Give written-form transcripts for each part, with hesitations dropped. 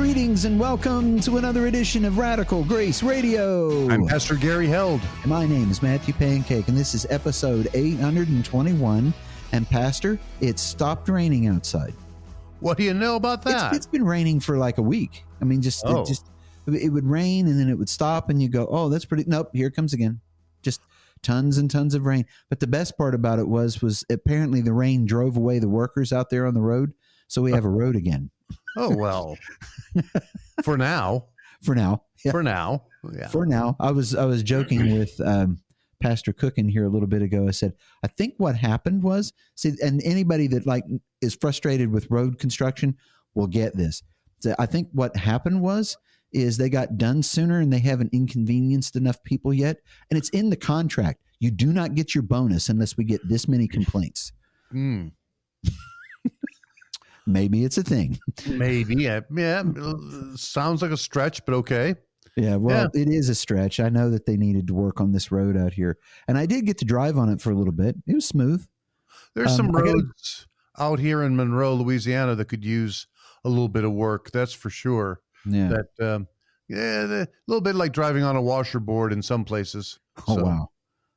Greetings and welcome to another edition of Radical Grace Radio. I'm Pastor Gary Held. My name is Matthew Pancake, and this is episode 821. And Pastor, it stopped raining outside. What do you know about that? It's been raining for like a week. I mean, it would rain and then it would stop, and you go, "Oh, that's pretty." Nope, here it comes again. Just tons and tons of rain. But the best part about it was apparently the rain drove away the workers out there on the road, so we have a road again. Oh, well, for now. Yeah. For now. Yeah. For now. I was joking with Pastor Cook in here a little bit ago. I said, I think what happened was, and anybody that is frustrated with road construction will get this. So I think what happened is they got done sooner and they haven't inconvenienced enough people yet. And it's in the contract. You do not get your bonus unless we get this many complaints. Maybe it's a thing. Maybe. Yeah. Sounds like a stretch, but okay. Yeah, well, It is a stretch. I know that they needed to work on this road out here. And I did get to drive on it for a little bit. It was smooth. There's some roads out here in Monroe, Louisiana that could use a little bit of work. That's for sure. Yeah. A little bit like driving on a washerboard in some places. Oh, wow.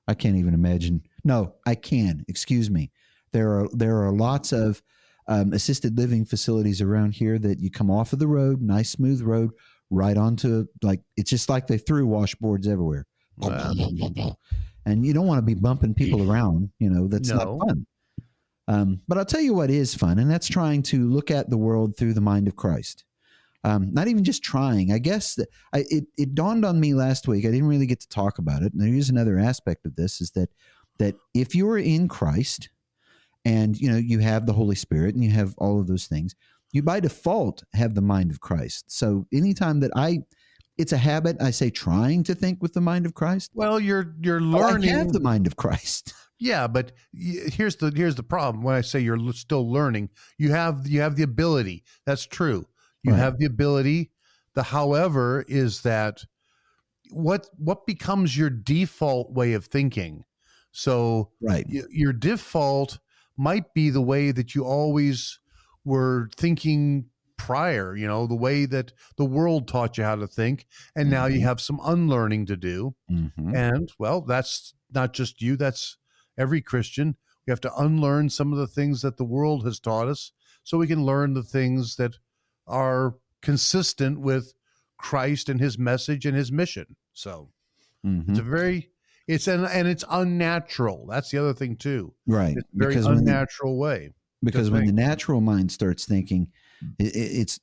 I can't even imagine. No, I can. Excuse me. There are lots of assisted living facilities around here that you come off of the road, nice smooth road, right onto, it's just like they threw washboards everywhere. Wow. And you don't want to be bumping people around, that's not fun. But I'll tell you what is fun, and that's trying to look at the world through the mind of Christ. Not even just trying. I guess it dawned on me last week. I didn't really get to talk about it. And there is another aspect of this, is that if you're in Christ, and, you have the Holy Spirit and you have all of those things, you by default have the mind of Christ. So anytime that it's a habit, I say trying to think with the mind of Christ. Well, you're learning. I have the mind of Christ. Yeah, but here's the problem. When I say you're still learning, you have the ability. That's true. You have the ability. The however is that what becomes your default way of thinking. So your default might be the way that you always were thinking prior, the way that the world taught you how to think. And now you have some unlearning to do. Mm-hmm. And well, that's not just you, that's every Christian. We have to unlearn some of the things that the world has taught us so we can learn the things that are consistent with Christ and his message and his mission. So it's it's unnatural. That's the other thing too. Right. It's a very unnatural way. Because when the natural mind starts thinking, it's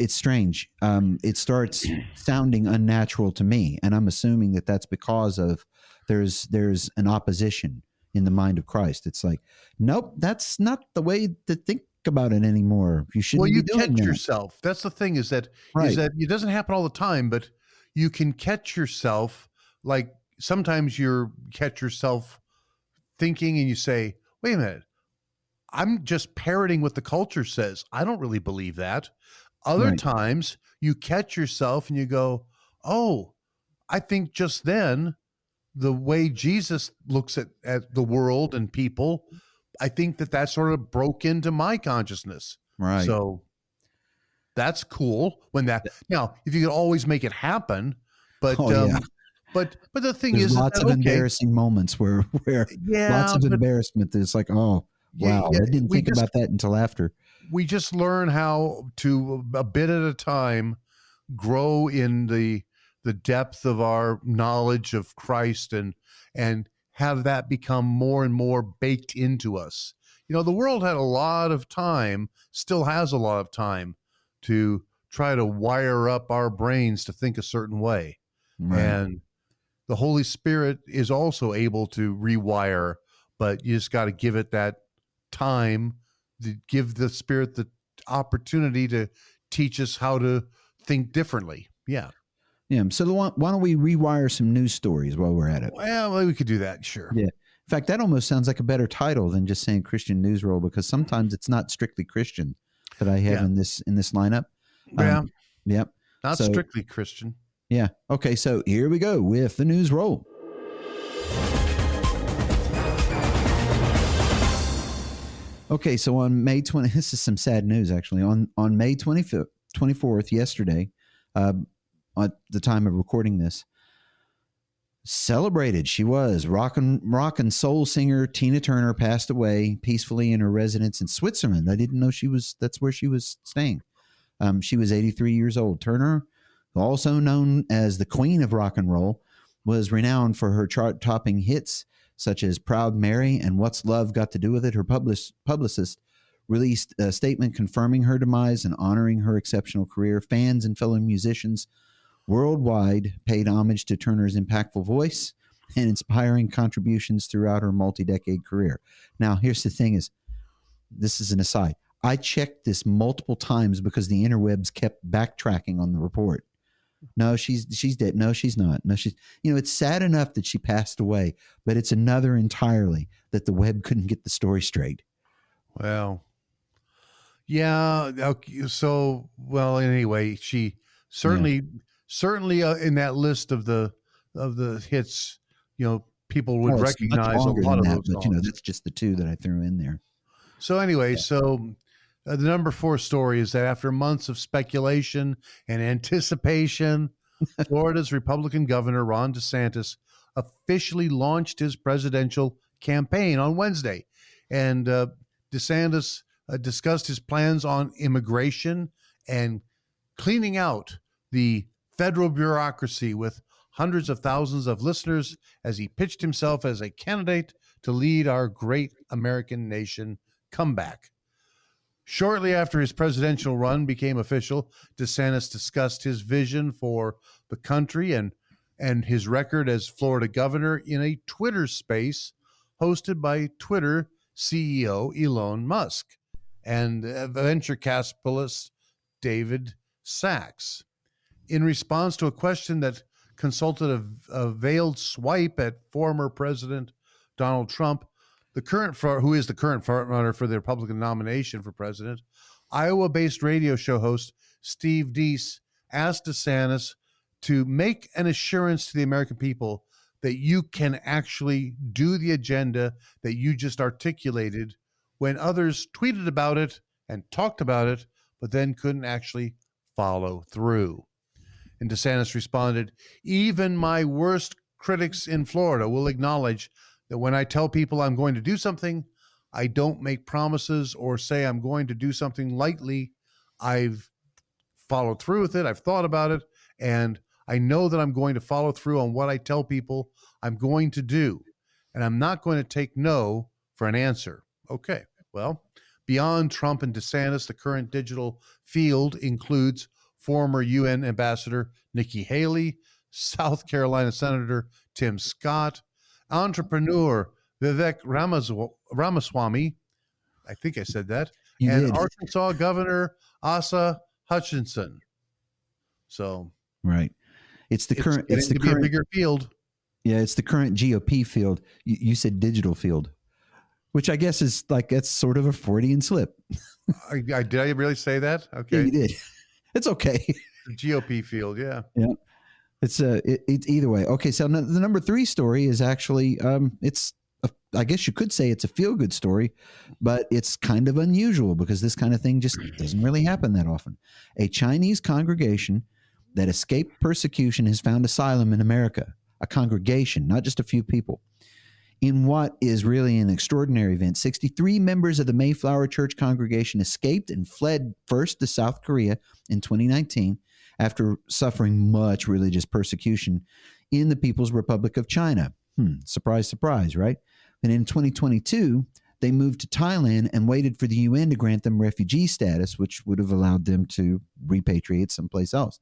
strange. It starts sounding unnatural to me, and I'm assuming that that's because of there's an opposition in the mind of Christ. It's like, nope, that's not the way to think about it anymore. You shouldn't. Well, you be doing catch that. yourself. That's the thing is that it doesn't happen all the time, but you can catch yourself. Like sometimes you catch yourself thinking, and you say, "Wait a minute." I'm just parroting what the culture says. I don't really believe that. Other times you catch yourself and you go, oh, I think just then the way Jesus looks at the world and people, I think that sort of broke into my consciousness. Right. So that's cool now, if you could always make it happen, but But the thing There's is, lots of embarrassing moments where lots of embarrassment. It's like, oh, wow, I didn't think about that until after. We just learn how to, a bit at a time, grow in the depth of our knowledge of Christ and have that become more and more baked into us. The world had a lot of time, still has a lot of time to try to wire up our brains to think a certain way. Right. And the Holy Spirit is also able to rewire, but you just got to give it that time, to give the Spirit the opportunity to teach us how to think differently. Yeah. So why don't we rewire some news stories while we're at it? Well, we could do that. Sure. Yeah. In fact, that almost sounds like a better title than just saying Christian News Roll, because sometimes it's not strictly Christian that I have in this lineup. Not strictly Christian. Yeah. Okay. So here we go with the news roll. Okay. So on May 20, this is some sad news actually. On May 25th, 24th, yesterday, at the time of recording this, celebrated. She was rock and soul singer Tina Turner passed away peacefully in her residence in Switzerland. I didn't know that's where she was staying. She was 83 years old. Turner, also known as the Queen of Rock and Roll, was renowned for her chart-topping hits such as Proud Mary and What's Love Got to Do With It. Her publicist released a statement confirming her demise and honoring her exceptional career. Fans and fellow musicians worldwide paid homage to Turner's impactful voice and inspiring contributions throughout her multi-decade career. Now, here's the thing this is an aside. I checked this multiple times because the interwebs kept backtracking on the report. No, she's dead. No, she's not. No, it's sad enough that she passed away, but it's another entirely that the web couldn't get the story straight. Well, yeah. Okay, so, well, anyway, she certainly in that list of the hits, people would recognize a lot of those songs. But that's just the two that I threw in there. So anyway, the number 4 story is that after months of speculation and anticipation, Florida's Republican Governor Ron DeSantis officially launched his presidential campaign on Wednesday. And DeSantis discussed his plans on immigration and cleaning out the federal bureaucracy with hundreds of thousands of listeners as he pitched himself as a candidate to lead our great American nation comeback. Shortly after his presidential run became official, DeSantis discussed his vision for the country and his record as Florida governor in a Twitter space hosted by Twitter CEO Elon Musk and venture capitalist David Sachs. In response to a question that consulted a veiled swipe at former President Donald Trump, who is the current frontrunner for the Republican nomination for president, Iowa-based radio show host Steve Deese asked DeSantis to make an assurance to the American people that you can actually do the agenda that you just articulated when others tweeted about it and talked about it, but then couldn't actually follow through. And DeSantis responded, "Even my worst critics in Florida will acknowledge that when I tell people I'm going to do something, I don't make promises or say I'm going to do something lightly. I've followed through with it. I've thought about it, and I know that I'm going to follow through on what I tell people I'm going to do, and I'm not going to take no for an answer." Okay, well, beyond Trump and DeSantis, the current digital field includes former UN Ambassador Nikki Haley, South Carolina Senator Tim Scott, entrepreneur Vivek Ramaswamy, I think I said that, and Arkansas Governor Asa Hutchinson. So, right, it's the current bigger field. Yeah, it's the current GOP field. You said digital field, which I guess is that's sort of a Freudian slip. Did I really say that? Okay, yeah, you did. It's okay. The GOP field, yeah. Yeah. It's either way. Okay, so the number 3 story is actually I guess you could say it's a feel-good story, but it's kind of unusual because this kind of thing just doesn't really happen that often. A Chinese congregation that escaped persecution has found asylum in America. A congregation, not just a few people. In what is really an extraordinary event, 63 members of the Mayflower Church congregation escaped and fled first to South Korea in 2019 after suffering much religious persecution in the People's Republic of China. Surprise, surprise, right? And in 2022, they moved to Thailand and waited for the UN to grant them refugee status, which would have allowed them to repatriate someplace else.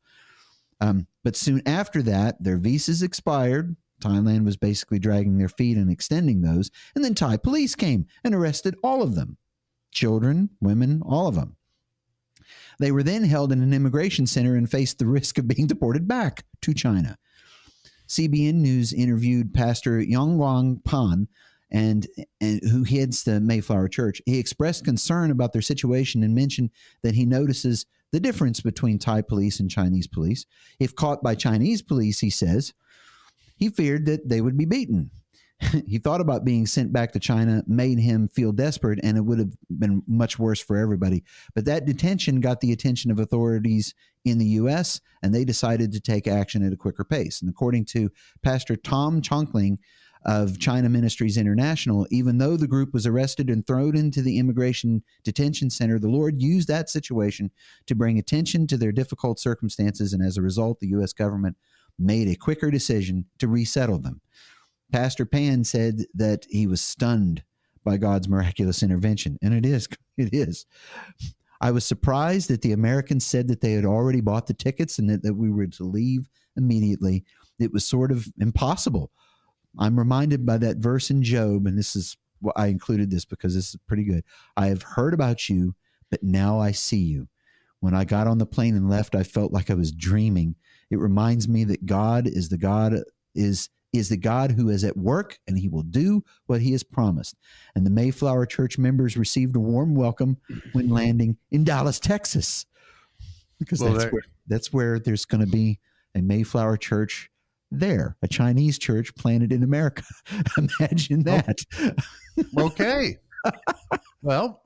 But soon after that, their visas expired. Thailand was basically dragging their feet and extending those. And then Thai police came and arrested all of them. Children, women, all of them. They were then held in an immigration center and faced the risk of being deported back to China. CBN News interviewed Pastor Yongwang Pan, and who heads the Mayflower Church. He expressed concern about their situation and mentioned that he notices the difference between Thai police and Chinese police. If caught by Chinese police, he says, he feared that they would be beaten. He thought about being sent back to China, made him feel desperate, and it would have been much worse for everybody. But that detention got the attention of authorities in the U.S., and they decided to take action at a quicker pace. And according to Pastor Tom Chonkling of China Ministries International, even though the group was arrested and thrown into the immigration detention center, the Lord used that situation to bring attention to their difficult circumstances, and as a result, the U.S. government made a quicker decision to resettle them. Pastor Pan said that he was stunned by God's miraculous intervention, and it is. I was surprised that the Americans said that they had already bought the tickets and that we were to leave immediately. It was sort of impossible. I'm reminded by that verse in Job, and this is why I included this because this is pretty good. I have heard about you, but now I see you. When I got on the plane and left, I felt like I was dreaming. It reminds me that God is the God who is at work, and he will do what he has promised. And the Mayflower Church members received a warm welcome when landing in Dallas, Texas, because that's where there's going to be a Mayflower Church there, a Chinese church planted in America. Imagine that. Okay. Well,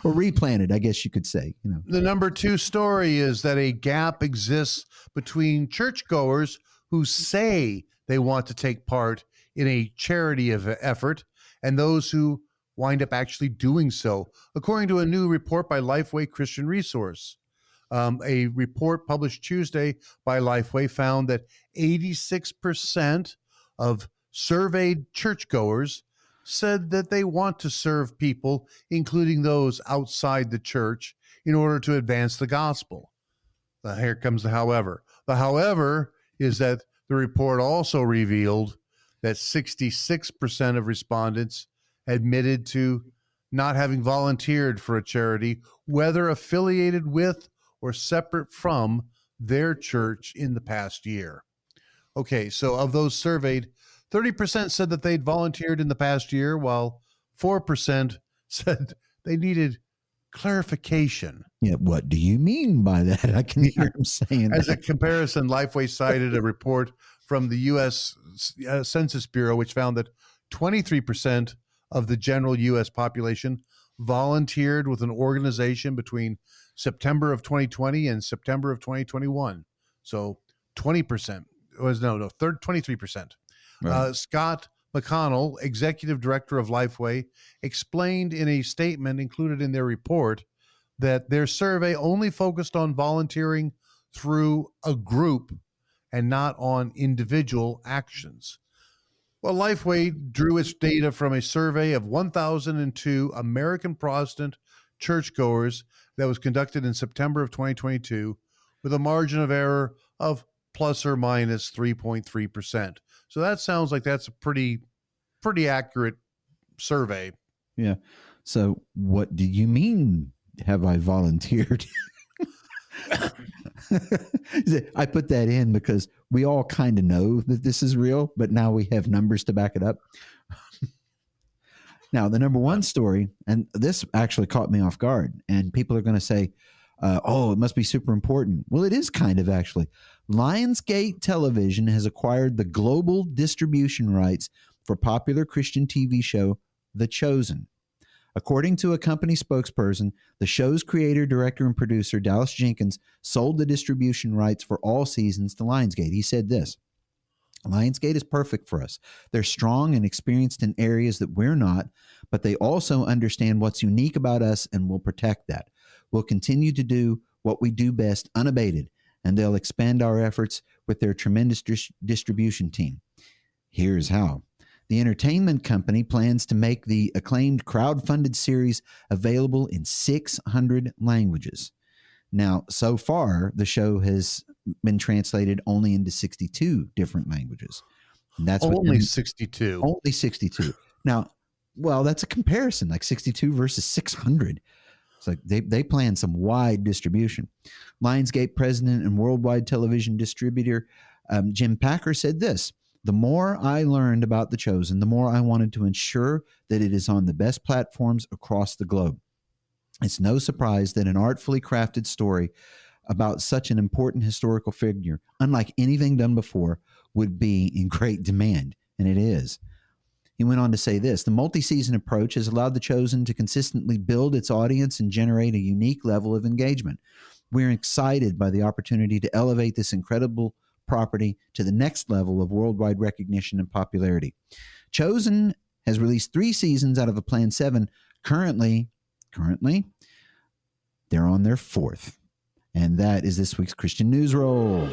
or replanted, I guess you could say. The number 2 story is that a gap exists between churchgoers who say they want to take part in a charity effort and those who wind up actually doing so, according to a new report by Lifeway Christian Resource. A report published Tuesday by Lifeway found that 86% of surveyed churchgoers said that they want to serve people, including those outside the church, in order to advance the gospel. Here comes the however. The however is that the report also revealed that 66% of respondents admitted to not having volunteered for a charity, whether affiliated with or separate from their church in the past year. Okay, so of those surveyed, 30% said that they'd volunteered in the past year, while 4% said they needed clarification. Yeah, what do you mean by that? I can hear him saying As that. a comparison, Lifeway cited a report from the U.S. Census Bureau, which found that 23% of the general U.S. population volunteered with an organization between September of 2020 and September of 2021. So 20% was 23%. Right. Scott McConnell, executive director of Lifeway, explained in a statement included in their report that their survey only focused on volunteering through a group and not on individual actions. Well, Lifeway drew its data from a survey of 1,002 American Protestant churchgoers that was conducted in September of 2022 with a margin of error of plus or minus 3.3%. So that sounds like that's a pretty accurate survey. Yeah. So what do you mean, have I volunteered? I put that in because we all kind of know that this is real, but now we have numbers to back it up. Now, the number 1 story, and this actually caught me off guard, and people are going to say, it must be super important. Well, it is kind of actually. Lionsgate Television has acquired the global distribution rights for popular Christian TV show, The Chosen. According to a company spokesperson, the show's creator, director, and producer, Dallas Jenkins, sold the distribution rights for all seasons to Lionsgate. He said this: Lionsgate is perfect for us. They're strong and experienced in areas that we're not, but they also understand what's unique about us and will protect that. We'll continue to do what we do best unabated, and they'll expand our efforts with their tremendous distribution team. Here's how. The entertainment company plans to make the acclaimed crowd-funded series available in 600 languages. Now, so far, the show has been translated only into 62 different languages. And that's only 62. Only 62. Now, well, that's a comparison, like 62 versus 600. It's like they plan some wide distribution. Lionsgate president and worldwide television distributor Jim Packer said this: the more I learned about The Chosen, the more I wanted to ensure that it is on the best platforms across the globe. It's no surprise that an artfully crafted story about such an important historical figure, unlike anything done before, would be in great demand, and it is. He went on to say this: the multi-season approach has allowed The Chosen to consistently build its audience and generate a unique level of engagement. We're excited by the opportunity to elevate this incredible property to the next level of worldwide recognition and popularity. Chosen has released 3 seasons out of a planned 7. Currently, they're on their 4th. And that is this week's Christian News Roll.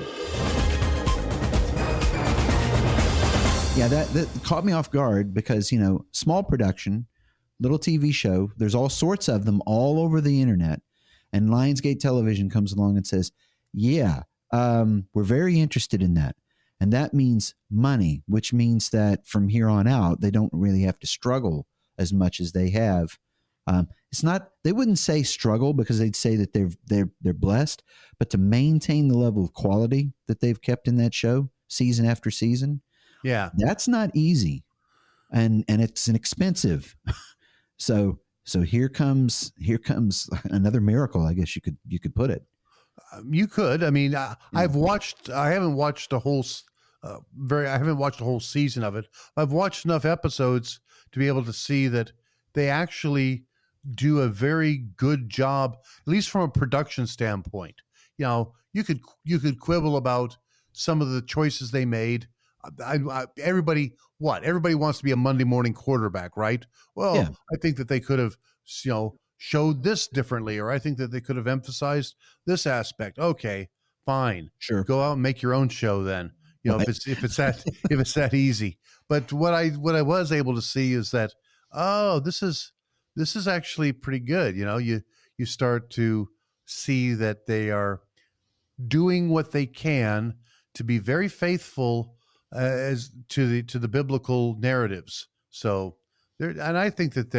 Yeah, that caught me off guard because, small production, little TV show. There's all sorts of them all over the internet. And Lionsgate Television comes along and says, yeah, we're very interested in that. And that means money, which means that from here on out, they don't really have to struggle as much as they have. It's not, they wouldn't say struggle because they'd say that they're blessed, but to maintain the level of quality that they've kept in that show season after season. Yeah. That's not easy. And it's an expensive. So here comes another miracle, I guess you could put it. You could. I mean, I haven't watched a whole season of it. I've watched enough episodes to be able to see that they actually do a very good job, at least from a production standpoint. You could quibble about some of the choices they made. Everybody wants to be a Monday morning quarterback, right? Well, yeah. I think that they could have, showed this differently, or I think that they could have emphasized this aspect. Okay, fine, sure, go out and make your own show then. Right. if it's that easy. But what I was able to see is that, this is actually pretty good. You start to see that they are doing what they can to be very faithful as to the biblical narratives. So I think that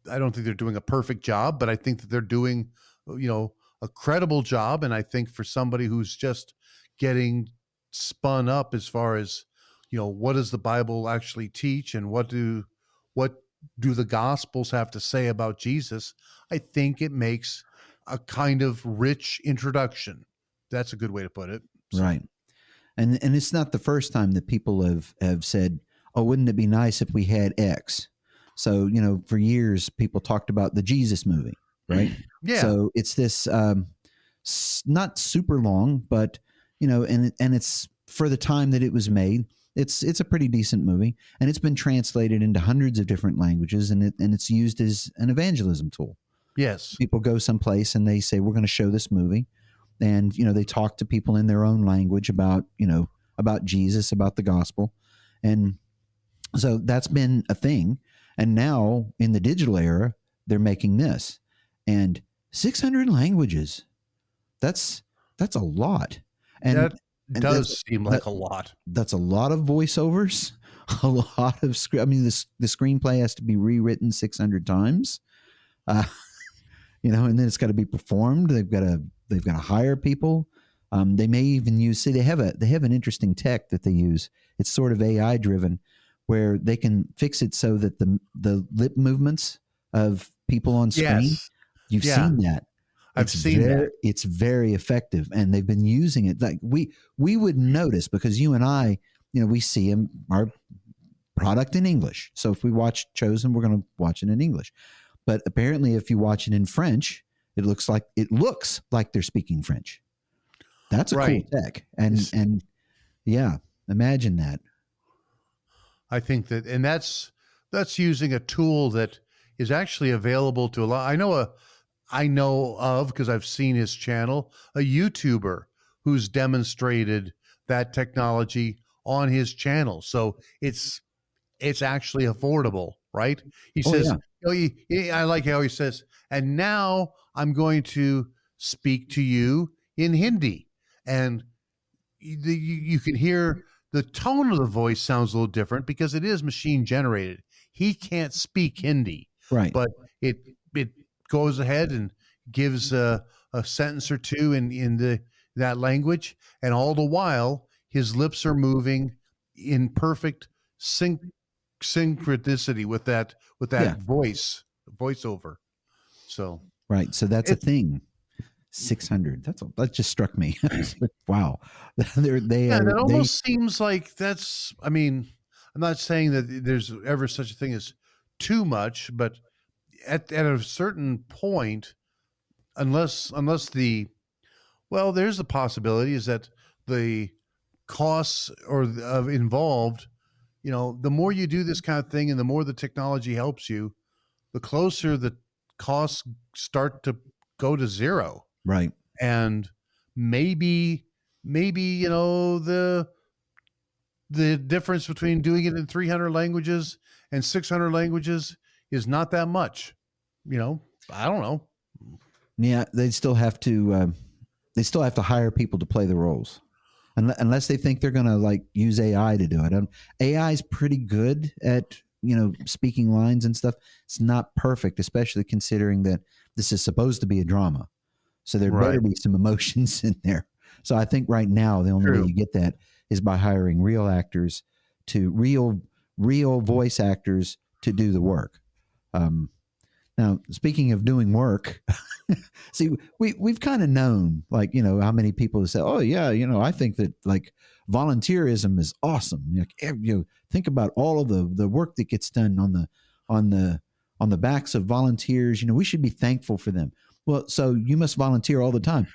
I don't think they're doing a perfect job, but I think that they're doing, a credible job. And I think for somebody who's just getting spun up as far as, what does the Bible actually teach and what do the Gospels have to say about Jesus, I think it makes a kind of rich introduction. That's a good way to put it. So. Right. And it's not the first time that people have said, oh, wouldn't it be nice if we had X? So, for years, people talked about the Jesus movie, right? Yeah. So it's this not super long, but, and it's for the time that it was made, it's a pretty decent movie. And it's been translated into hundreds of different languages, and it's used as an evangelism tool. Yes. People go someplace and they say, we're going to show this movie. And, they talk to people in their own language about Jesus, about the gospel. And so that's been a thing. And now in the digital era, they're making this. And 600 languages. That's a lot. And that does seem like a lot. That's a lot of voiceovers, a lot of script. I mean, the screenplay has to be rewritten 600 times. And then it's got to be performed. They've got to hire people. They may even use. See, they have an interesting tech that they use. It's sort of AI driven, where they can fix it so that the lip movements of people on screen. Yes. You've seen that. I've seen that. It's very effective, and they've been using it. Like we would notice because you and I, we see our product in English. So if we watch Chosen, we're going to watch it in English. But apparently, if you watch it in French, it looks like they're speaking French. That's a cool tech, and yeah, imagine that. I think that, and that's using a tool that is actually available to a lot. I know of because I've seen his channel, a YouTuber who's demonstrated that technology on his channel. So it's actually affordable, right? He says, I like how he says, and now I'm going to speak to you in Hindi. And you can hear the tone of the voice sounds a little different because it is machine generated. He can't speak Hindi, right? But it goes ahead and gives a sentence or two in that language, and all the while his lips are moving in perfect synchronicity with that voiceover. So right, so that's a thing. 600. That just struck me. Wow. That almost seems like that's. I mean, I'm not saying that there's ever such a thing as too much, but at a certain point, unless there's the possibility is that the costs or of involved, the more you do this kind of thing and the more the technology helps you, the closer the costs start to go to zero. Right. And maybe the difference between doing it in 300 languages and 600 languages is not that much. I don't know. Yeah, they still have to hire people to play the roles, unless they think they're going to like use AI to do it. AI is pretty good at speaking lines and stuff. It's not perfect, especially considering that this is supposed to be a drama, so there better be some emotions in there. So I think right now the only way you get that is by hiring real actors real voice actors to do the work. Now, speaking of doing work, see, we've kind of known, like, how many people say, oh, yeah, I think that, like, volunteerism is awesome. Think about all of the work that gets done on the backs of volunteers. We should be thankful for them. Well, so you must volunteer all the time.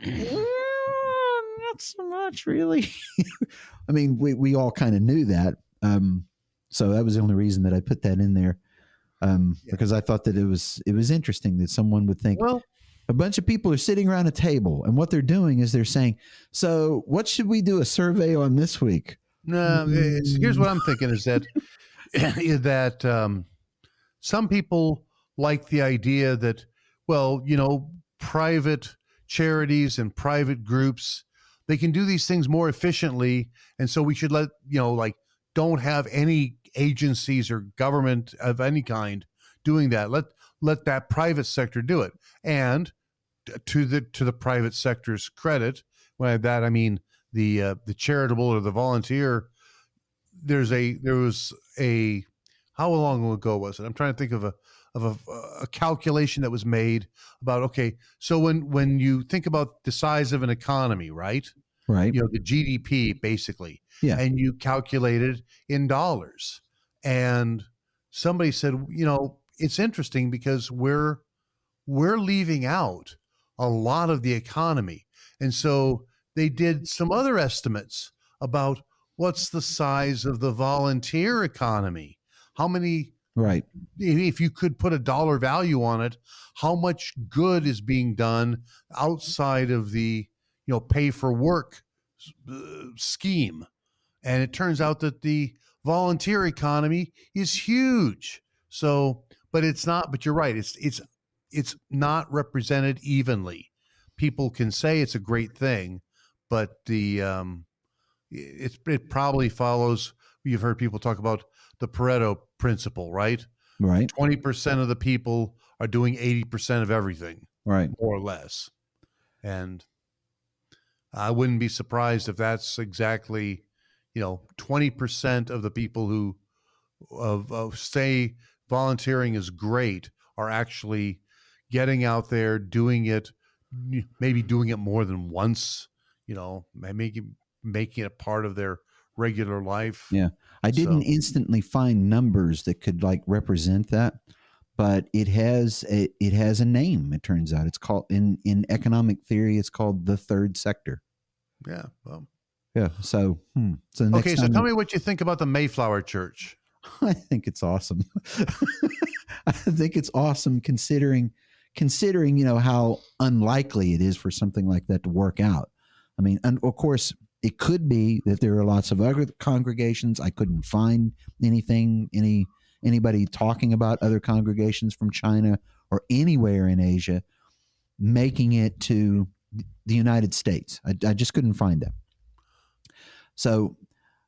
Not so much, really. I mean, we all kind of knew that. So that was the only reason that I put that in there. Because I thought that it was interesting that someone would think, well, a bunch of people are sitting around a table and what they're doing is they're saying, so what should we do a survey on this week? No, here's what I'm thinking is that some people like the idea that, well, private charities and private groups, they can do these things more efficiently. And so we should don't have any agencies or government of any kind doing that. Let that private sector do it. And to the private sector's credit, by that I mean the charitable or the volunteer. There was a how long ago was it? I'm trying to think of a calculation that was made about, okay, so when you think about the size of an economy, right? Right. The GDP basically. Yeah. And you calculate it in dollars. And somebody said, it's interesting because we're leaving out a lot of the economy. And so they did some other estimates about what's the size of the volunteer economy. How many, right? If you could put a dollar value on it, how much good is being done outside of the, pay for work scheme. And it turns out that the volunteer economy is huge. So, but you're right. It's not represented evenly. People can say it's a great thing, but it probably follows. You've heard people talk about the Pareto principle, right? Right. 20% of the people are doing 80% of everything, right? More or less. And I wouldn't be surprised if that's exactly, 20% of the people who say volunteering is great are actually getting out there, doing it, maybe doing it more than once, making it a part of their regular life. Yeah. I didn't instantly find numbers that could represent that, but it has a name. It turns out it's called in economic theory, it's called the third sector. Yeah. Well, yeah. So tell me what you think about the Mayflower Church. I think it's awesome. I think it's awesome considering, how unlikely it is for something like that to work out. I mean, and of course, it could be that there are lots of other congregations. I couldn't find anybody talking about other congregations from China or anywhere in Asia making it to the United States. I just couldn't find them. So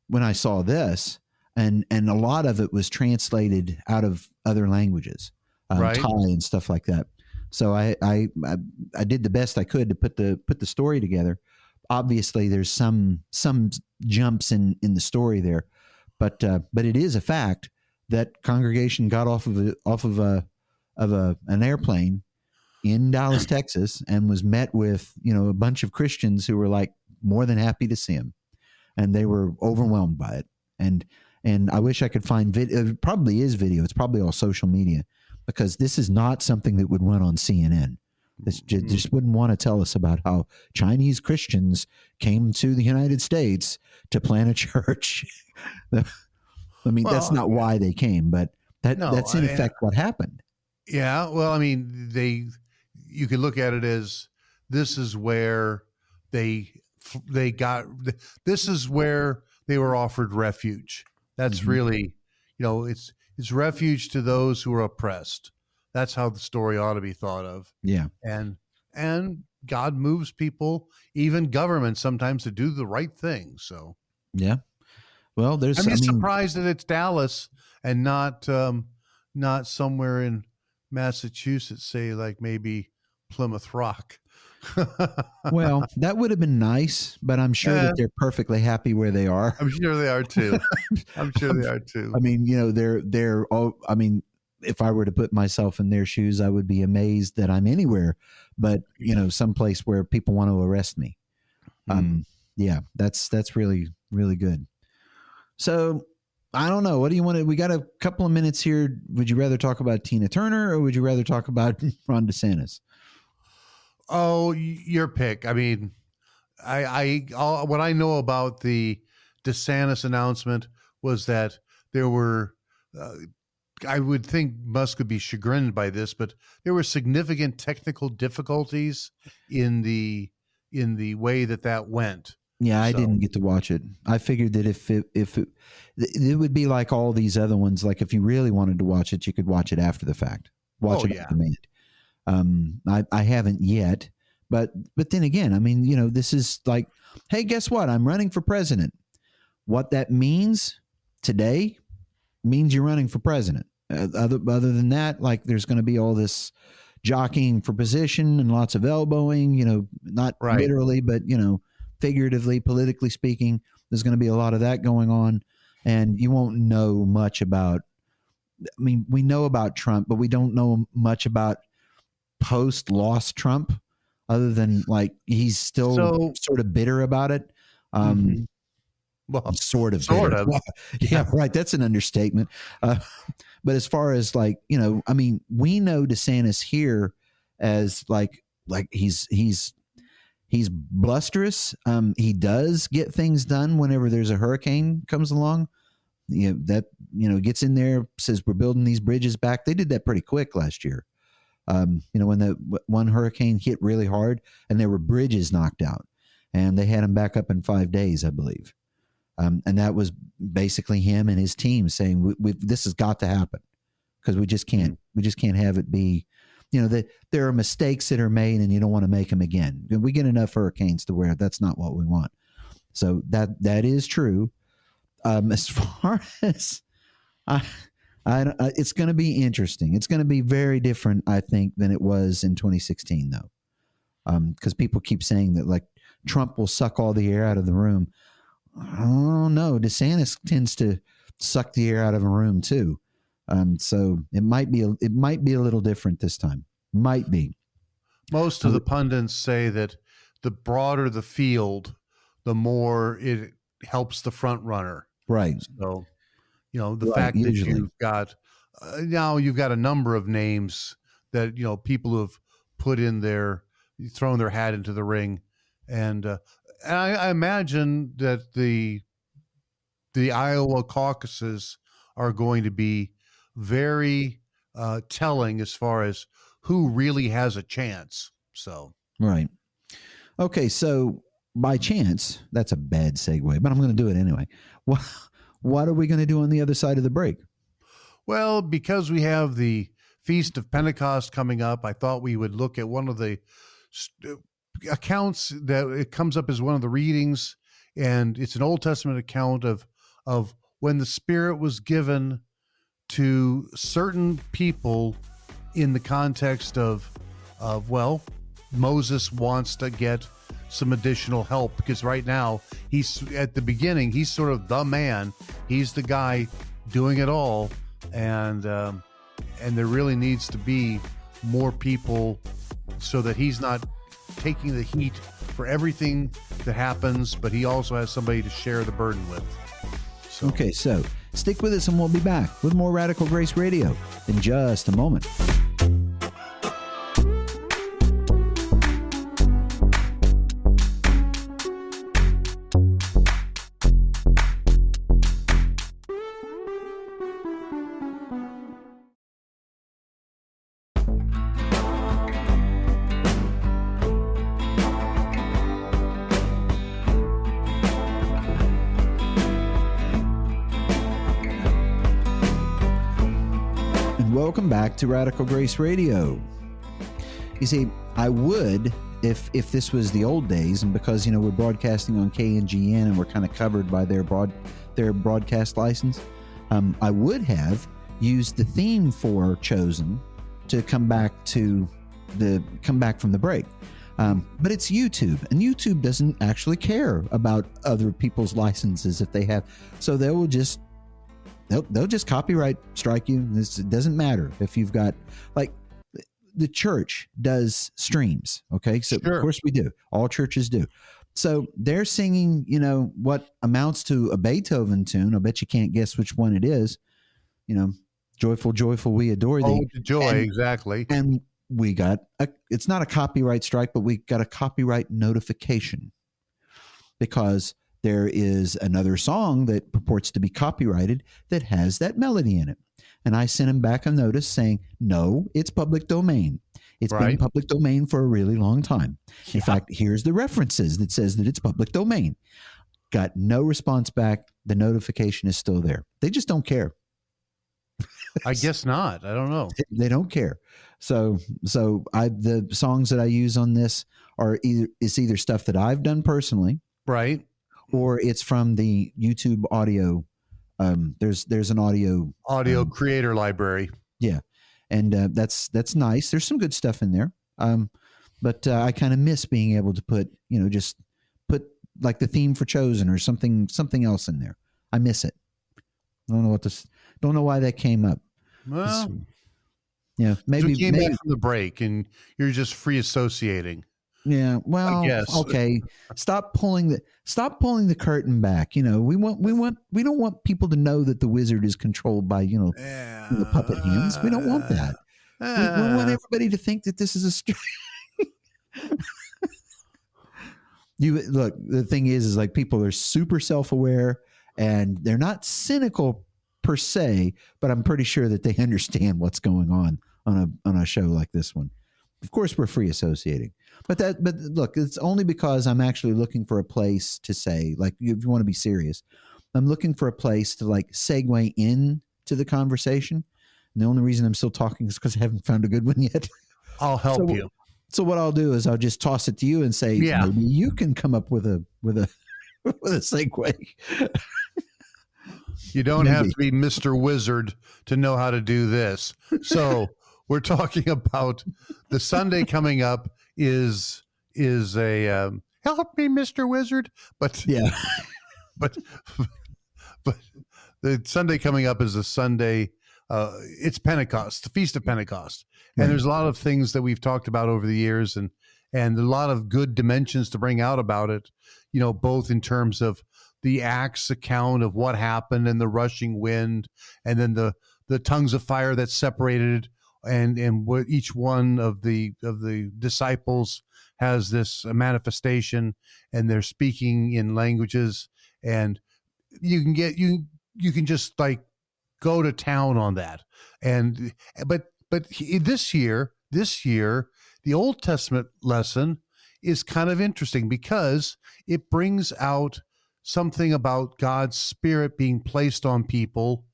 when I saw this, and a lot of it was translated out of other languages, right. Thai and stuff like that. So I did the best I could to put the story together. Obviously, there's some jumps in the story there, but it is a fact that congregation got off of an airplane in Dallas, Texas, and was met with a bunch of Christians who were more than happy to see him, and they were overwhelmed by it. And I wish I could find video. It probably is video. It's probably all social media, because this is not something that would run on CNN. This just wouldn't want to tell us about how Chinese Christians came to the United States to plant a church. I mean, that's not why they came, but that's in effect what happened. Yeah. Well, I mean, you could look at it as this is where this is where they were offered refuge. That's really, it's refuge to those who are oppressed. That's how the story ought to be thought of. Yeah. And God moves people, even government, sometimes to do the right thing. So, yeah. Well, I'm surprised that it's Dallas and not somewhere in Massachusetts, say like maybe Plymouth Rock. Well, that would have been nice, but I'm sure that they're perfectly happy where they are. I'm sure they are too. I mean, they're all, I mean, if I were to put myself in their shoes, I would be amazed that I'm anywhere, but someplace where people want to arrest me. Yeah, that's really, really good. So I don't know. What do you want to, we got a couple of minutes here. Would you rather talk about Tina Turner or would you rather talk about Ron DeSantis? Oh, your pick. I mean, what I know about the DeSantis announcement was that there were, I would think Musk would be chagrined by this, but there were significant technical difficulties in the way that went. Yeah, I didn't get to watch it. I figured that if it would be like all these other ones, like if you really wanted to watch it, you could watch it after the fact. Watch it on demand. I haven't yet, but then again, I mean, this is like, hey, guess what? I'm running for president. What that means today means you're running for president. Other than that, like there's going to be all this jockeying for position and lots of elbowing, not literally, but, figuratively, politically speaking, there's going to be a lot of that going on, and you won't know much about, I mean, we know about Trump, but we don't know much about post-loss Trump, other than like he's still sort of bitter about it. Well, sort of. Yeah, right. That's an understatement. But as far as like, I mean, we know DeSantis here as like he's blusterous. He does get things done whenever there's a hurricane comes along. Gets in there, says we're building these bridges back. They did that pretty quick last year. When the one hurricane hit really hard and there were bridges knocked out, and they had them back up in 5 days, I believe. And that was basically him and his team saying, this has got to happen, because we just can't have it be, that there are mistakes that are made and you don't want to make them again. We get enough hurricanes to where that's not what we want. So that is true. As far as it's going to be interesting. It's going to be very different, I think, than it was in 2016, though, because people keep saying that like Trump will suck all the air out of the room. Oh no, DeSantis tends to suck the air out of a room too. So it might be a little different this time. Might be. Most of the pundits say that the broader the field, the more it helps the front runner. Right. So, the fact that you've got now you've got a number of names that, people who have put in thrown their hat into the ring. And I imagine that the Iowa caucuses are going to be very telling as far as who really has a chance. So right. Okay, so by chance, that's a bad segue, but I'm going to do it anyway. What are we going to do on the other side of the break? Well, because we have the Feast of Pentecost coming up, I thought we would look at one of the accounts that it comes up as one of the readings, and it's an Old Testament account of when the Spirit was given to certain people in the context of Moses wants to get some additional help, because right now he's at the beginning, he's sort of the man, he's the guy doing it all, and there really needs to be more people so that he's not taking the heat for everything that happens, but he also has somebody to share the burden with. So. Okay, so stick with us and we'll be back with more Radical Grace Radio in just a moment. Welcome back to Radical Grace Radio. You see, I would, if this was the old days, and because, you know, we're broadcasting on KNGN and we're kind of covered by their broadcast license, I would have used the theme for Chosen to come back from the break. But it's YouTube, and YouTube doesn't actually care about other people's licenses if they have, so they'll just copyright strike you. It doesn't matter if you've got, like, the church does streams. Okay. So Sure. Of course we do. All churches do. So they're singing, you know, what amounts to a Beethoven tune. I bet you can't guess which one it is. You know, joyful, joyful, we adore thee. Oh, the joy. Exactly. And we got it's not a copyright strike, but we got a copyright notification because there is another song that purports to be copyrighted that has that melody in it. And I sent him back a notice saying, no, it's public domain. It's been public domain for a really long time. In fact, here's the references that says that it's public domain. Got no response back. The notification is still there. They just don't care. I guess not. I don't know. They don't care. So the songs that I use on this are either stuff that I've done personally. Right. Or it's from the YouTube audio. There's an audio creator library. Yeah, and that's nice. There's some good stuff in there. But I kind of miss being able to put, you know, just put like the theme for Chosen or something else in there. I miss it. I don't know why that came up. Well, yeah, maybe we came back from the break and you're just free associating. Yeah, well, okay. Stop pulling the curtain back. You know, we don't want people to know that the wizard is controlled by, you know, the puppet hands. We don't want that. We want everybody to think that this is a look, the thing is like people are super self-aware and they're not cynical per se, but I'm pretty sure that they understand what's going on a show like this one. Of course, we're free associating, but look, it's only because I'm actually looking for a place to say, like, if you want to be serious, I'm looking for a place to like segue in to the conversation. And the only reason I'm still talking is because I haven't found a good one yet. I'll help you. So what I'll do is I'll just toss it to you and say, maybe you can come up with a segue. You don't have to be Mr. Wizard to know how to do this. So we're talking about the Sunday coming up is a help me, Mr. Wizard. But yeah, but the Sunday coming up is a Sunday. It's Pentecost, the Feast of Pentecost, and there's a lot of things that we've talked about over the years, and a lot of good dimensions to bring out about it. You know, both in terms of the Acts account of what happened and the rushing wind, and then the tongues of fire that separated, and what each one of the disciples has this manifestation, and they're speaking in languages, and you can just like go to town on that. And but this year the Old Testament lesson is kind of interesting because it brings out something about God's Spirit being placed on people,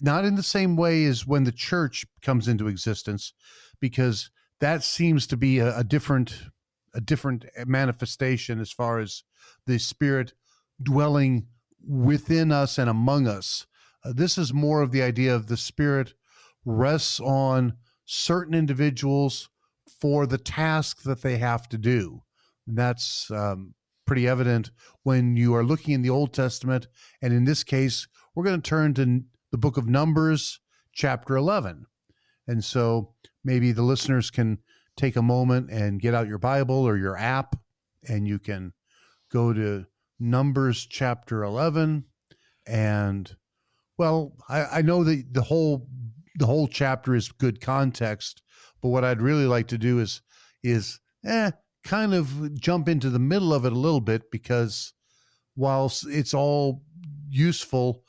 not in the same way as when the church comes into existence, because that seems to be a different manifestation as far as the Spirit dwelling within us and among us. This is more of the idea of the Spirit rests on certain individuals for the task that they have to do. And that's pretty evident when you are looking in the Old Testament. And in this case, we're going to turn to the book of Numbers, chapter 11. And so maybe the listeners can take a moment and get out your Bible or your app, and you can go to Numbers chapter 11. And well, I know that the whole chapter is good context, but what I'd really like to do is kind of jump into the middle of it a little bit, because while it's all useful,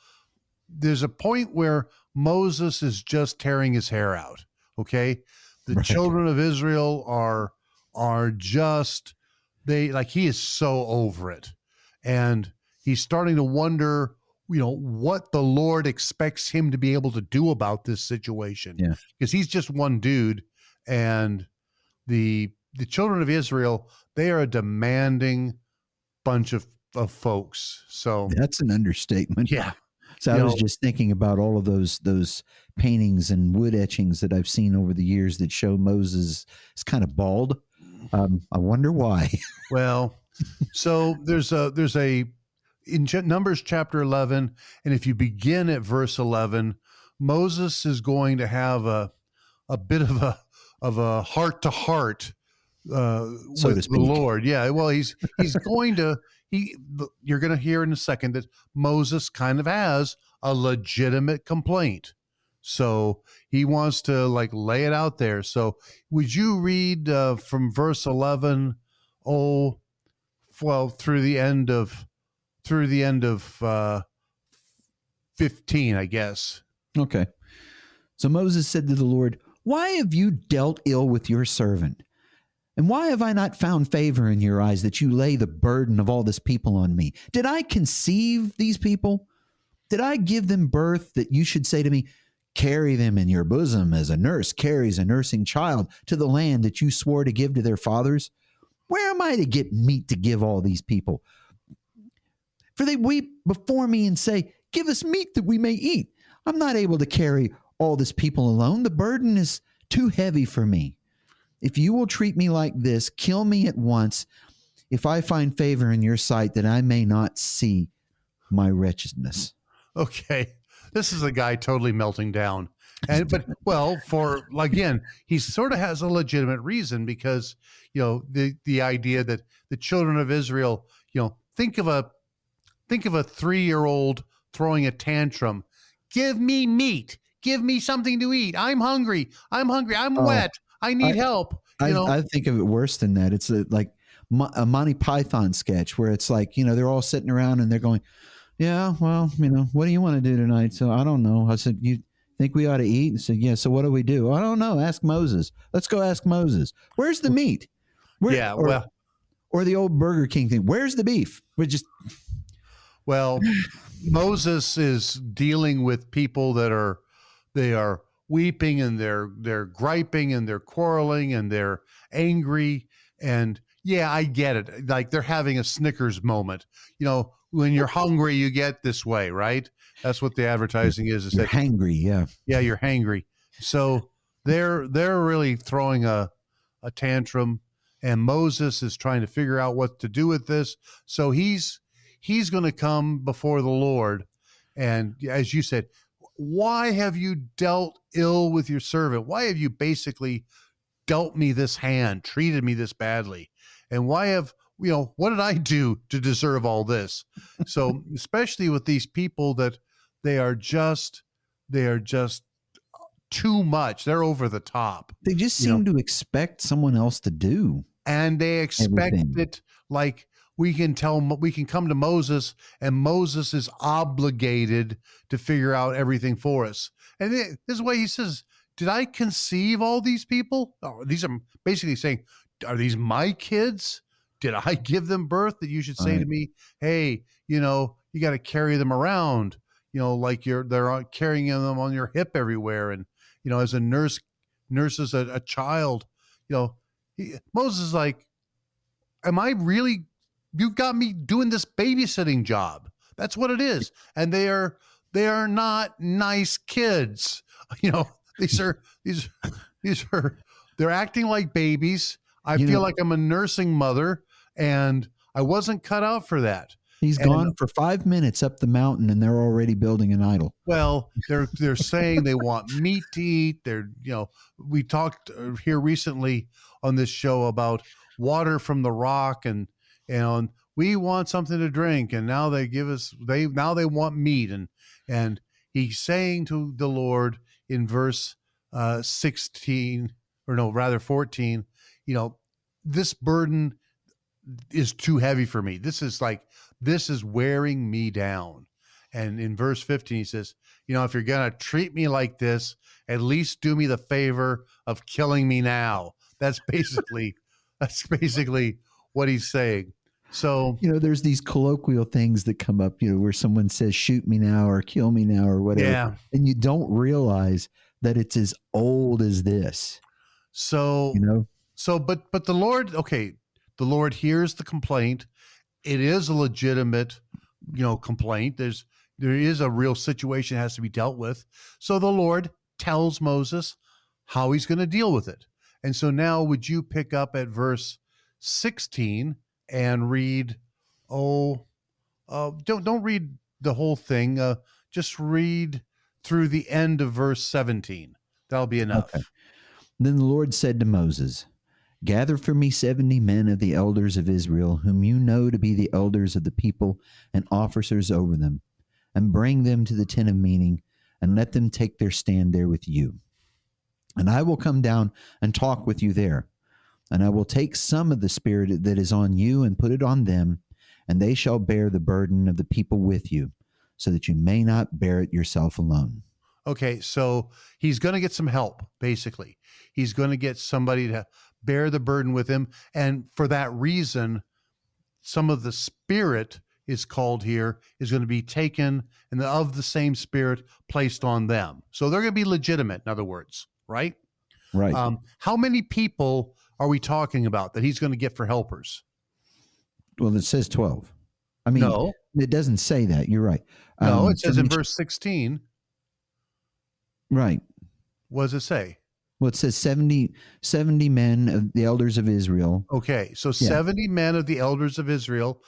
there's a point where Moses is just tearing his hair out. Okay. The Right. children of Israel are just, he is so over it. And he's starting to wonder, what the Lord expects him to be able to do about this situation. Yeah. Because he's just one dude. And the children of Israel, they are a demanding bunch of folks. So That's an understatement. yeah. So I was just thinking about all of those paintings and wood etchings that I've seen over the years that show Moses is kind of bald. I wonder why. Well, so there's a in Numbers chapter 11, and if you begin at verse 11, Moses is going to have a bit of a heart to heart with the Lord. Yeah, well, he's going to you're going to hear in a second that Moses kind of has a legitimate complaint. So he wants to lay it out there. So would you read from verse 11, through the end of 15, I guess. Okay. So Moses said to the Lord, "Why have you dealt ill with your servant? And why have I not found favor in your eyes that you lay the burden of all this people on me? Did I conceive these people? Did I give them birth that you should say to me, carry them in your bosom as a nurse carries a nursing child to the land that you swore to give to their fathers? Where am I to get meat to give all these people? For they weep before me and say, give us meat that we may eat. I'm not able to carry all this people alone. The burden is too heavy for me. If you will treat me like this, kill me at once, if I find favor in your sight, that I may not see my wretchedness." Okay. This is a guy totally melting down. Again, he sort of has a legitimate reason, because, the idea that the children of Israel, think of a 3-year-old throwing a tantrum. Give me meat. Give me something to eat. I'm hungry. I'm wet. I need help. I think of it worse than that. It's like a Monty Python sketch where it's like, they're all sitting around and they're going, yeah, well, what do you want to do tonight? So I don't know. I said, you think we ought to eat? And said, yeah. So what do we do? I don't know. Ask Moses. Let's go ask Moses. Where's the meat? Or the old Burger King thing. Where's the beef? Moses is dealing with people they are weeping, and they're griping, and they're quarreling, and they're angry. And yeah, I get it. Like they're having a Snickers moment. When you're hungry, you get this way, right? That's what the advertising is. You're hangry, yeah. Yeah, you're hangry. So they're really throwing a tantrum, and Moses is trying to figure out what to do with this. So he's going to come before the Lord, and as you said, why have you dealt ill with your servant? Why have you basically dealt me this hand, treated me this badly? And why have, what did I do to deserve all this? So especially with these people that they are just too much. They're over the top. They just seem to expect someone else to do. And they expect it like we can come to Moses, and Moses is obligated to figure out everything for us. And this is why he says, did I conceive all these people? Oh, these are basically saying, are these my kids? Did I give them birth that you should say to me, hey, you got to carry them around, like they're carrying them on your hip everywhere. And, as a nurse nurses a child, Moses is like, am I really, you got me doing this babysitting job. That's what it is. And they are not nice kids. These are, they're acting like babies. I feel like I'm a nursing mother, and I wasn't cut out for that. He's gone for 5 minutes up the mountain, and they're already building an idol. Well, they're saying they want meat to eat. We talked here recently on this show about water from the rock, and we want something to drink, and now they give us now they want meat, and he's saying to the Lord in verse 16, or no, rather 14, this burden is too heavy for me. This is wearing me down. And in verse 15, he says, if you're going to treat me like this, at least do me the favor of killing me now. That's basically what he's saying. So, there's these colloquial things that come up, where someone says, shoot me now or kill me now or whatever. yeah. And you don't realize that it's as old as this. So, but the Lord, the Lord hears the complaint. It is a legitimate, complaint. There is a real situation that has to be dealt with. So the Lord tells Moses how he's going to deal with it. And so now would you pick up at verse 16 and read, don't read the whole thing. Just read through the end of verse 17. That'll be enough. Okay. Then the Lord said to Moses, gather for me 70 men of the elders of Israel, whom you know to be the elders of the people and officers over them, and bring them to the tent of meeting, and let them take their stand there with you. And I will come down and talk with you there. And I will take some of the spirit that is on you and put it on them, and they shall bear the burden of the people with you, so that you may not bear it yourself alone. Okay, so he's going to get some help, basically. He's going to get somebody to bear the burden with him. And for that reason, some of the spirit is called here is going to be taken, and of the same spirit placed on them. So they're going to be legitimate, in other words, right? Right. How many people are we talking about that he's going to get for helpers? Well, it says 12. I mean, no, it doesn't say that. You're right. No, it says in verse 16. Right. What does it say? Well, it says 70 men of the elders of Israel. Okay, so 70 men of the elders of Israel,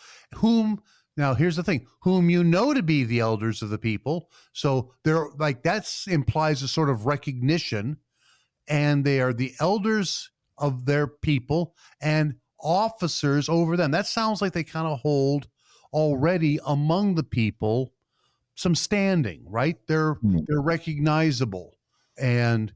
now here's the thing, whom you know to be the elders of the people. So they're that implies a sort of recognition, and they are the elders of their people and officers over them. That sounds like they kind of hold already among the people some standing, right? They're recognizable. And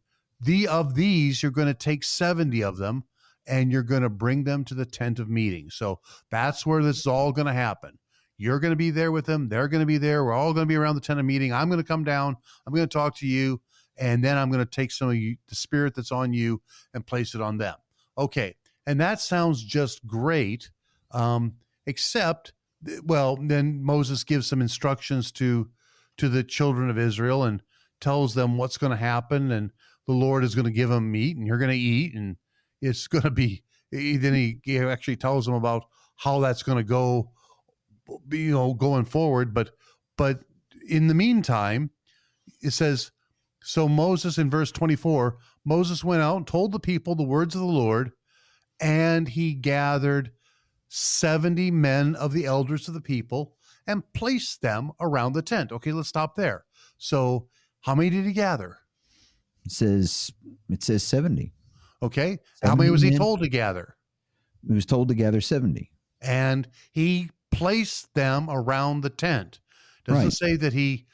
of these, you're going to take 70 of them, and you're going to bring them to the tent of meeting. So that's where this is all going to happen. You're going to be there with them. They're going to be there. We're all going to be around the tent of meeting. I'm going to come down. I'm going to talk to you. And then I'm going to take some of the spirit that's on you and place it on them. Okay. And that sounds just great. Except, then Moses gives some instructions to the children of Israel and tells them what's going to happen. And the Lord is going to give them meat, and you're going to eat. And it's going to be, then he actually tells them about how that's going to go, going forward. But in the meantime, it says, so Moses, in verse 24, Moses went out and told the people the words of the Lord, and he gathered 70 men of the elders of the people and placed them around the tent. Okay, let's stop there. So how many did he gather? It says 70. Okay. How many was he told to gather? He was told to gather 70. And he placed them around the tent. Doesn't say that he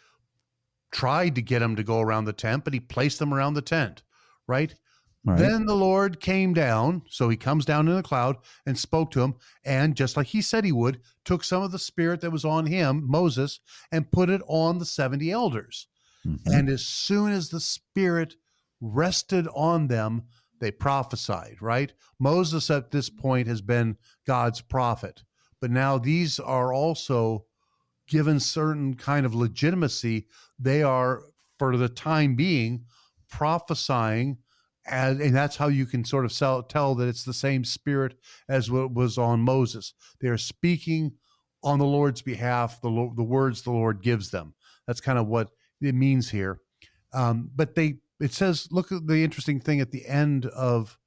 tried to get them to go around the tent, but he placed them around the tent, right? Then the Lord came down. So he comes down in a cloud and spoke to him. And just like he said he would, took some of the spirit that was on him, Moses, and put it on the 70 elders. Mm-hmm. And as soon as the spirit rested on them, they prophesied, right? Moses at this point has been God's prophet, but now these are also given certain kind of legitimacy. They are, for the time being, prophesying, and that's how you can sort of tell that it's the same spirit as what was on Moses. They are speaking on the Lord's behalf, the words the Lord gives them. That's kind of what it means here. But it says, look at the interesting thing at the end of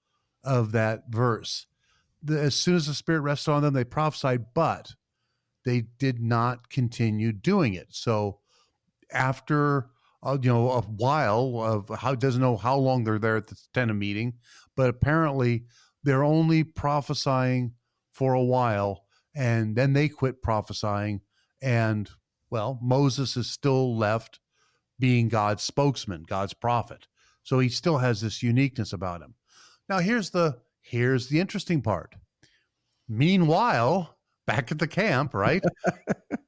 that verse. As soon as the Spirit rested on them, they prophesied, but they did not continue doing it. So after a while of doesn't know how long they're there at the tent of meeting, but apparently they're only prophesying for a while, and then they quit prophesying. And well, Moses is still left being God's spokesman, God's prophet. So he still has this uniqueness about him. Now here's the interesting part. Meanwhile, back at the camp, right?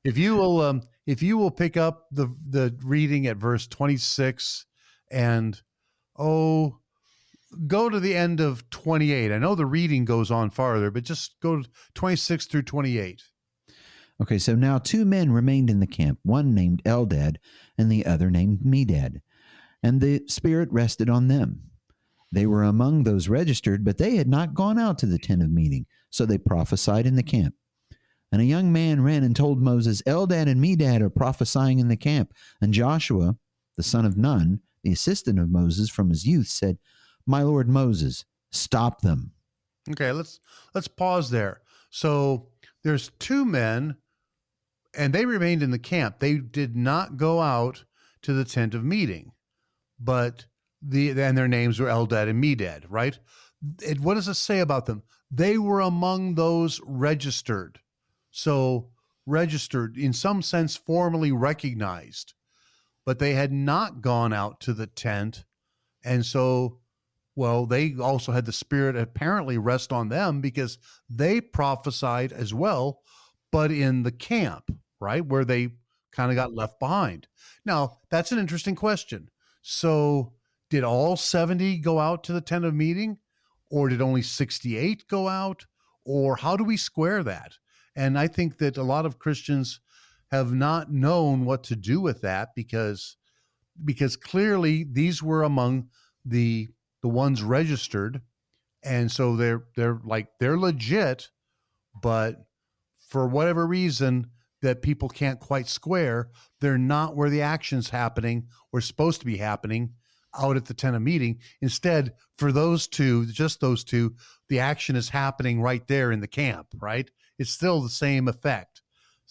If you will pick up the reading at verse 26 and go to the end of 28. I know the reading goes on farther, but just go to 26 through 28. Okay, so now 2 men remained in the camp, one named Eldad and the other named Medad, and the Spirit rested on them. They were among those registered, but they had not gone out to the tent of meeting, so they prophesied in the camp. And a young man ran and told Moses, Eldad and Medad are prophesying in the camp. And Joshua, the son of Nun, the assistant of Moses from his youth, said, My Lord Moses, stop them. Okay, let's pause there. So there's 2 men, and they remained in the camp. They did not go out to the tent of meeting, but and their names were Eldad and Medad, right? What does it say about them? They were among those registered. So registered, in some sense, formally recognized, but they had not gone out to the tent. And so, well, they also had the Spirit apparently rest on them because they prophesied as well, but in the camp, right, where they kind of got left behind. Now, that's an interesting question. So did all 70 go out to the tent of meeting, or did only 68 go out? Or how do we square that? And I think that a lot of Christians have not known what to do with that because clearly these were among the ones registered, and so they're legit, but for whatever reason that people can't quite square, they're not where the action's happening or supposed to be happening out at the tent of meeting. Instead, for just those two, the action is happening right there in the camp, right? It's still the same effect.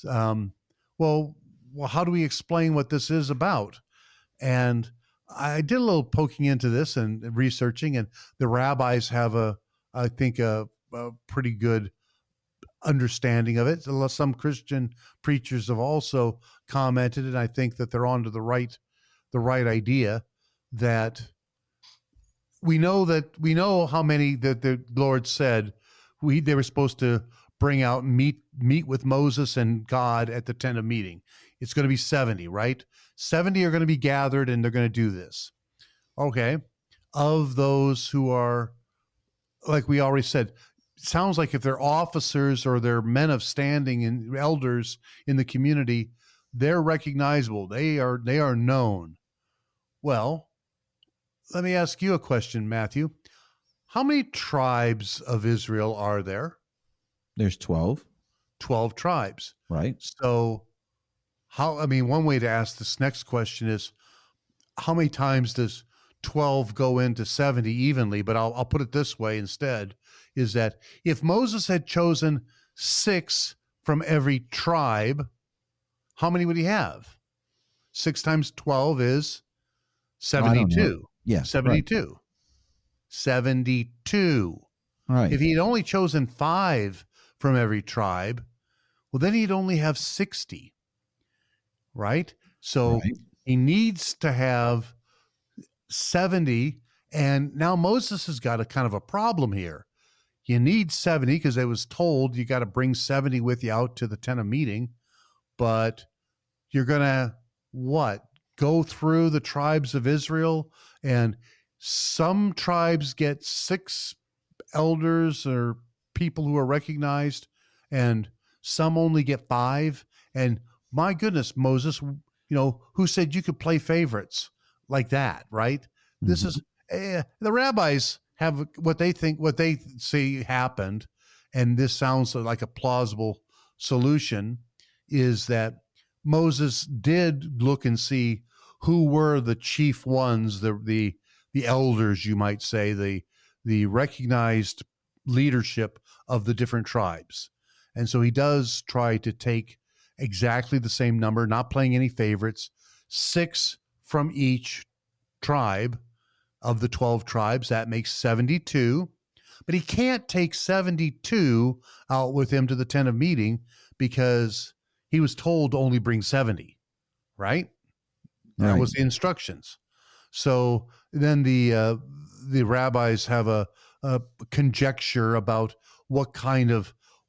Well, how do we explain what this is about? And I did a little poking into this and researching, and the rabbis have I think a pretty good understanding of it. Some Christian preachers have also commented, and I think that they're onto the right idea, that we know how many that the Lord said they were supposed to bring out and meet with Moses and God at the tent of meeting. It's going to be 70, right? 70 are going to be gathered and they're going to do this. Okay. Of those who are, like we already said, sounds like if they're officers or they're men of standing and elders in the community, they're recognizable. They are known. Well, let me ask you a question, Matthew. How many tribes of Israel are there? There's 12. 12 tribes. Right. So one way to ask this next question is, how many times does 12 go into 70 evenly? But I'll put it this way instead, is that if Moses had chosen 6 from every tribe, how many would he have? 6 times 12 is 72. Yeah. 72. Right. 72. Right. If he had only chosen 5 from every tribe, well, then he'd only have 60. Right? So he needs to have 70. And now Moses has got a kind of a problem here. You need 70 because they was told you got to bring 70 with you out to the tent of meeting. But you're going to go through the tribes of Israel, and some tribes get 6 elders or people who are recognized, and some only get 5. And my goodness, Moses, who said you could play favorites like that, right? Mm-hmm. This is the rabbis have what they say happened, and this sounds like a plausible solution, is that Moses did look and see who were the chief ones, the elders, you might say, the recognized leadership of the different tribes. And so he does try to take exactly the same number, not playing any favorites, 6 from each tribe of the 12 tribes. That makes 72. But he can't take 72 out with him to the tent of meeting because he was told to only bring 70, right? That was the instructions. So then the rabbis have a conjecture about what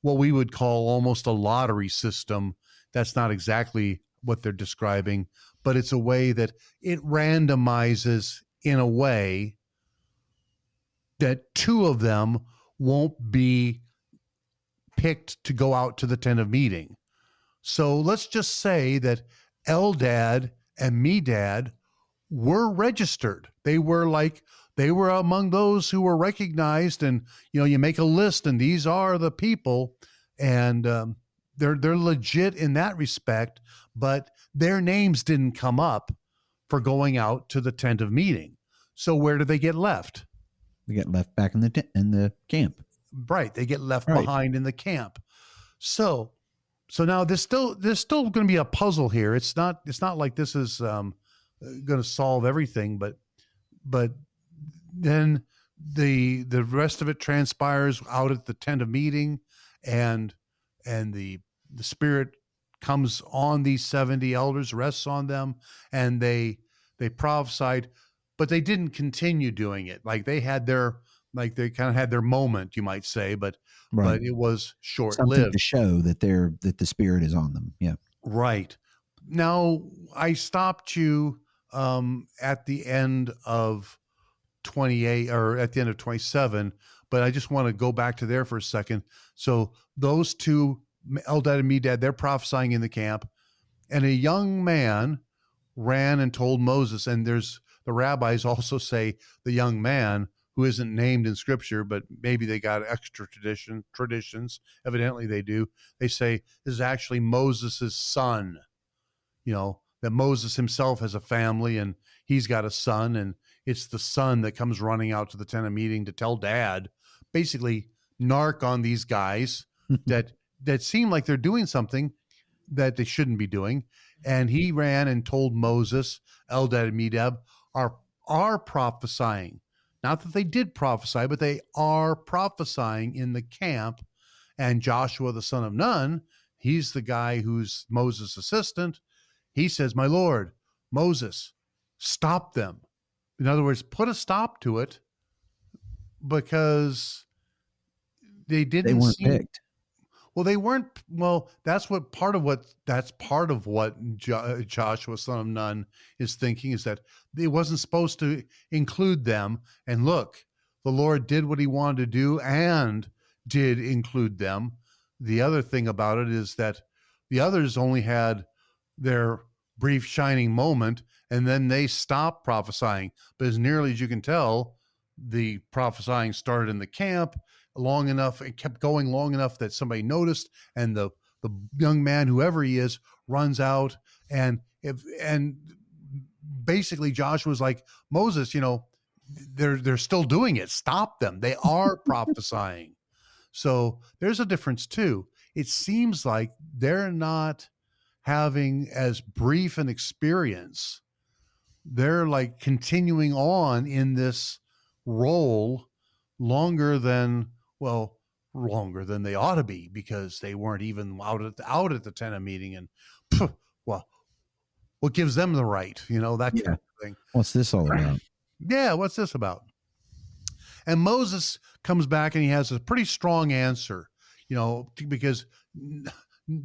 we would call almost a lottery system. That's not exactly what they're describing, but it's a way that it randomizes in a way that two of them won't be picked to go out to the tent of meeting. So let's just say that Eldad and Medad were registered. They were among those who were recognized, and you make a list, and these are the people, and they're legit in that respect. But their names didn't come up for going out to the tent of meeting. So where do they get left? They get left back in the camp. Right, they get left behind in the camp. So now there's still going to be a puzzle here. It's not like this is going to solve everything, but then the rest of it transpires out at the tent of meeting, and the Spirit comes on these 70 elders, rests on them, and they prophesied, but they didn't continue doing it. Like they kind of had their moment, you might say, but it was short-lived. Something to show that the Spirit is on them. Yeah. Right. Now I stopped you at the end of 28 or at the end of 27, but I just want to go back to there for a second. So those two, Eldad and Medad, they're prophesying in the camp, and a young man ran and told Moses. And the rabbis also say the young man, who isn't named in scripture, but maybe they got extra traditions. Evidently they do. They say this is actually Moses's son, that Moses himself has a family and he's got a son, and it's the son that comes running out to the tent of meeting to tell dad, basically narc on these guys that seem like they're doing something that they shouldn't be doing. And he ran and told Moses, Eldad and Medad are prophesying. Not that they did prophesy, but they are prophesying in the camp. And Joshua, the son of Nun, he's the guy who's Moses' assistant. He says, my Lord, Moses, stop them. In other words, put a stop to it, because they weren't picked. Well, they weren't. Well, that's part of what Joshua, son of Nun, is thinking, is that it wasn't supposed to include them. And look, the Lord did what he wanted to do and did include them. The other thing about it is that the others only had their brief shining moment, and then they stopped prophesying. But as nearly as you can tell, the prophesying started in the camp long enough, it kept going long enough that somebody noticed, and the young man, whoever he is, runs out, and basically Joshua's like, Moses, they're still doing it. Stop them. They are prophesying. So there's a difference too. It seems like they're not having as brief an experience. They're like continuing on in this role longer than they ought to be, because they weren't even out at the tent of meeting. And well, what gives them the right, that kind of thing. What's this all about? Yeah, what's this about? And Moses comes back and he has a pretty strong answer, because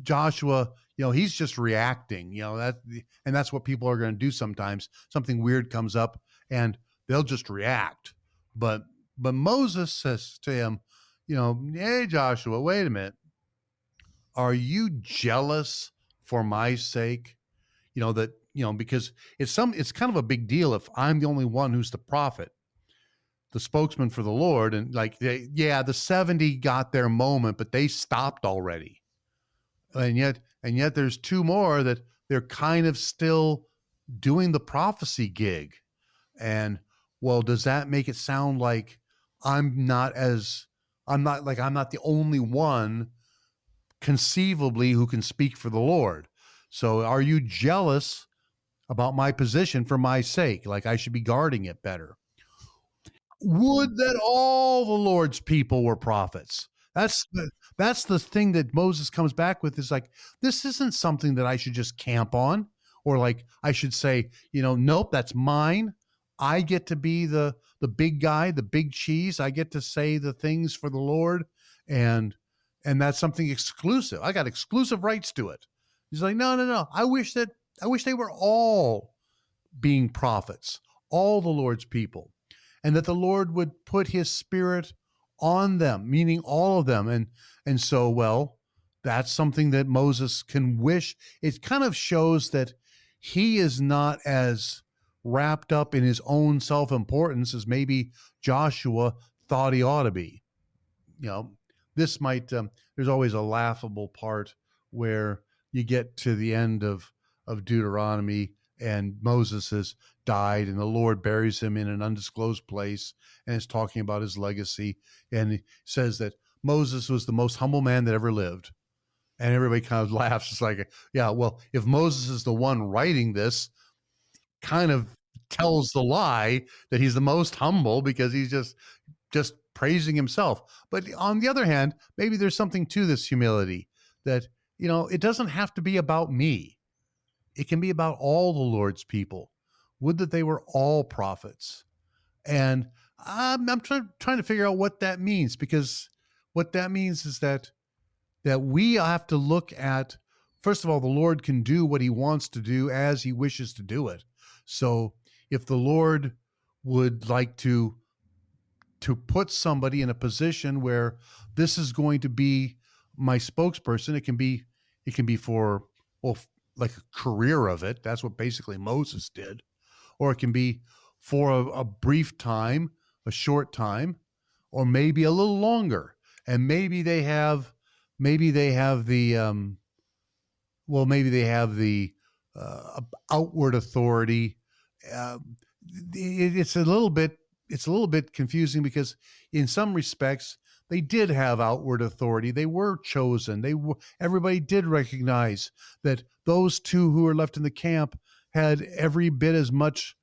Joshua, he's just reacting, and that's what people are going to do sometimes. Something weird comes up and they'll just react. But Moses says to him, hey, Joshua, wait a minute. Are you jealous for my sake? Because it's kind of a big deal if I'm the only one who's the prophet, the spokesman for the Lord. And the 70 got their moment, but they stopped already. And yet there's two more that they're kind of still doing the prophecy gig. And well, does that make it sound like I'm not the only one conceivably who can speak for the Lord? So are you jealous about my position for my sake? Like I should be guarding it better? Would that all the Lord's people were prophets. That's the thing that Moses comes back with, is like, this isn't something that I should just camp on, or like I should say, nope, that's mine. I get to be the big guy, the big cheese. I get to say the things for the Lord, and that's something exclusive. I got exclusive rights to it. He's like, no. I wish they were all being prophets, all the Lord's people, and that the Lord would put his spirit on them, meaning all of them. And so, well, that's something that Moses can wish. It kind of shows that he is not as wrapped up in his own self-importance as maybe Joshua thought he ought to be. This might, there's always a laughable part where you get to the end of Deuteronomy, and Moses has died, and the Lord buries him in an undisclosed place, and is talking about his legacy. And he says that Moses was the most humble man that ever lived. And everybody kind of laughs. It's like, yeah, well, if Moses is the one writing this, kind of tells the lie that he's the most humble, because he's just praising himself. But on the other hand, maybe there's something to this humility, that, it doesn't have to be about me. It can be about all the Lord's people. Would that they were all prophets. And I'm trying to figure out what that means, because what that means is that we have to look at, first of all, the Lord can do what he wants to do as he wishes to do it. So if the Lord would like to put somebody in a position where this is going to be my spokesperson, it can be for, well, like a career of it. That's what basically Moses did. Or it can be for a brief time, a short time, or maybe a little longer. And maybe they have the outward authority. It's a little bit confusing, because in some respects they did have outward authority. They were chosen. Everybody did recognize that those two who were left in the camp had every bit as much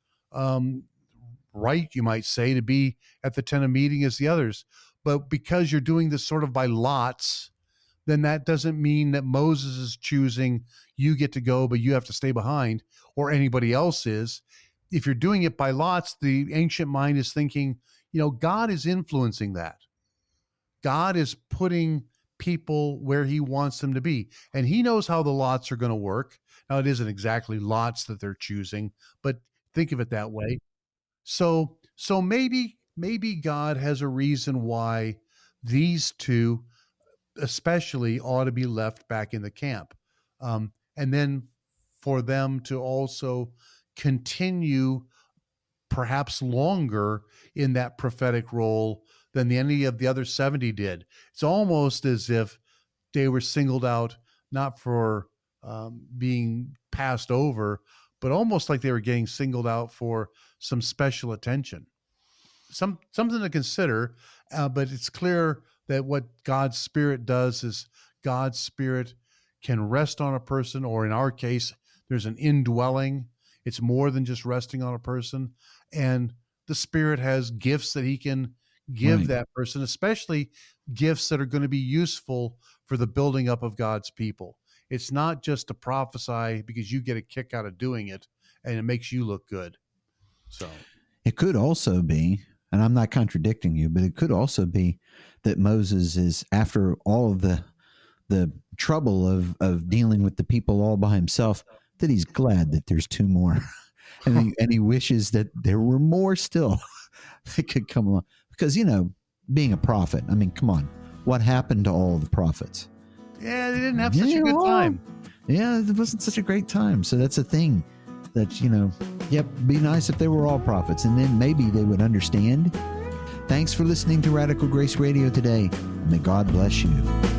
right, you might say, to be at the tent of meeting as the others. But because you're doing this sort of by lots, then that doesn't mean that Moses is choosing, you get to go, but you have to stay behind, or anybody else is. If you're doing it by lots, the ancient mind is thinking, God is influencing that. God is putting people where he wants them to be. And he knows how the lots are going to work. Now, it isn't exactly lots that they're choosing, but think of it that way. So maybe God has a reason why these two especially ought to be left back in the camp. And then for them to also continue perhaps longer in that prophetic role than any of the other 70 did. It's almost as if they were singled out, not for being passed over, but almost like they were getting singled out for some special attention. Something to consider, but it's clear that what God's Spirit does is God's Spirit can rest on a person, or in our case, there's an indwelling. It's more than just resting on a person. And the Spirit has gifts that he can give that person, especially gifts that are going to be useful for the building up of God's people. It's not just to prophesy because you get a kick out of doing it and it makes you look good. So it could also be, and I'm not contradicting you, but it could also be that Moses is, after all of the trouble of dealing with the people all by himself, that he's glad that there's two more. and he wishes that there were more still that could come along. Because, being a prophet, I mean, come on, what happened to all the prophets? Yeah, they didn't have such a good time. Yeah, it wasn't such a great time. So that's a thing that, be nice if they were all prophets, and then maybe they would understand. Thanks for listening to Radical Grace Radio today. May God bless you.